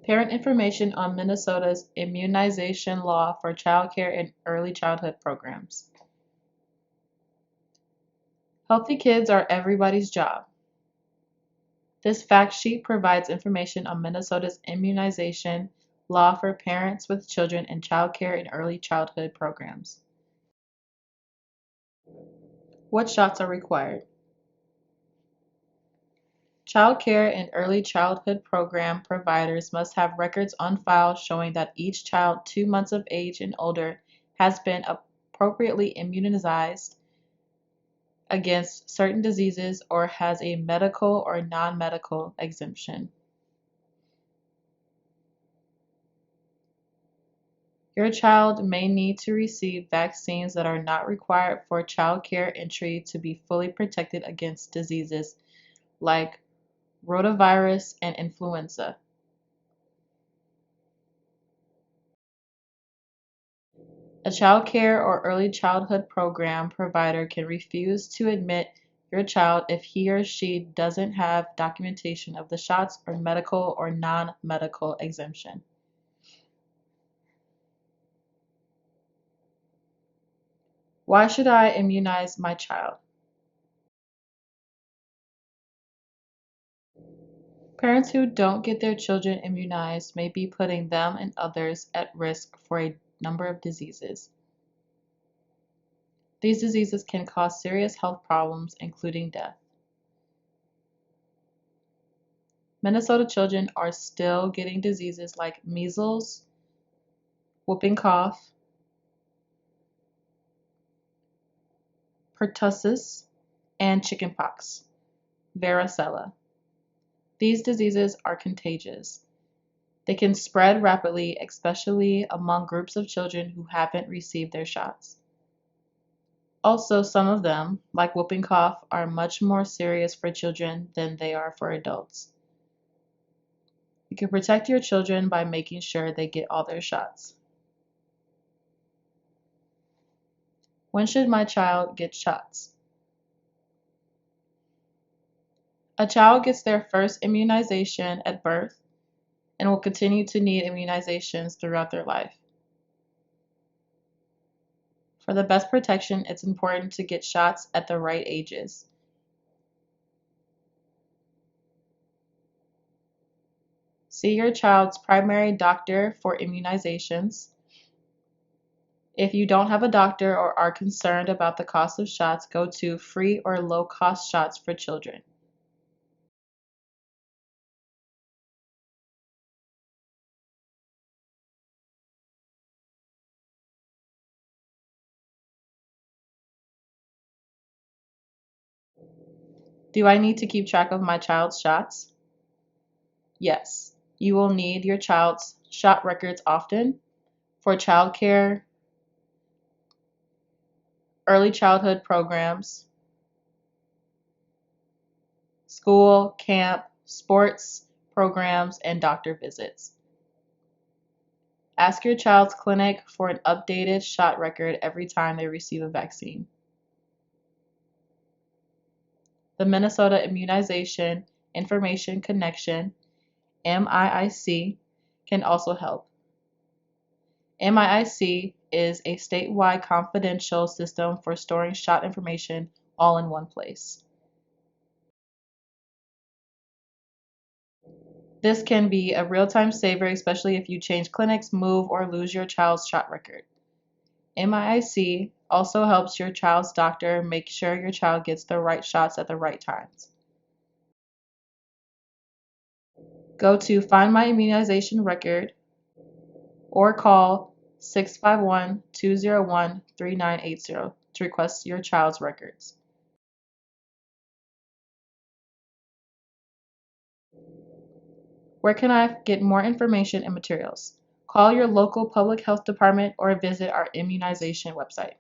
Parent information on Minnesota's immunization law for child care and early childhood programs. Healthy kids are everybody's job. This fact sheet provides information on Minnesota's immunization law for parents with children in child care and early childhood programs. What shots are required? Child care and early childhood program providers must have records on file showing that each child 2 months of age and older has been appropriately immunized against certain diseases or has a medical or non-medical exemption. Your child may need to receive vaccines that are not required for child care entry to be fully protected against diseases like rotavirus and influenza. A child care or early childhood program provider can refuse to admit your child if he or she doesn't have documentation of the shots or medical or non-medical exemption. Why should I immunize my child? Parents who don't get their children immunized may be putting them and others at risk for a number of diseases. These diseases can cause serious health problems, including death. Minnesota children are still getting diseases like measles, whooping cough, pertussis, and chickenpox, varicella. These diseases are contagious. They can spread rapidly, especially among groups of children who haven't received their shots. Also, some of them, like whooping cough, are much more serious for children than they are for adults. You can protect your children by making sure they get all their shots. When should my child get shots? A child gets their first immunization at birth and will continue to need immunizations throughout their life. For the best protection, it's important to get shots at the right ages. See your child's primary doctor for immunizations. If you don't have a doctor or are concerned about the cost of shots, go to free or low-cost shots for children. Do I need to keep track of my child's shots? Yes. You will need your child's shot records often for child care, early childhood programs, school, camp, sports programs, and doctor visits. Ask your child's clinic for an updated shot record every time they receive a vaccine. The Minnesota Immunization Information Connection, MIIC, can also help. MIIC is a statewide confidential system for storing shot information all in one place. This can be a real-time saver, especially if you change clinics, move, or lose your child's shot record. MIIC also helps your child's doctor make sure your child gets the right shots at the right times. Go to Find My Immunization Record or call 651-201-3980 to request your child's records. Where can I get more information and materials? Call your local public health department or visit our immunization website.